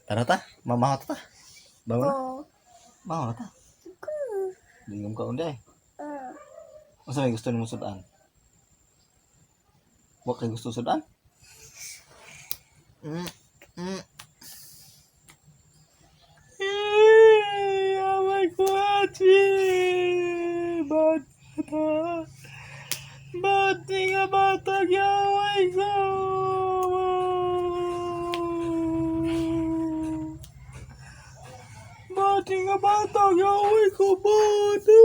Tara ta, mamahaw ta. Bangon na. Oh. Mahaw na ta. Lingom ka unday. Masa may gusto nimo sudan? Wa kay gusto sudan? Oh my God! Bata! Bati nga bata gyaway ko! Bati nga bata gyaway ko! Bata!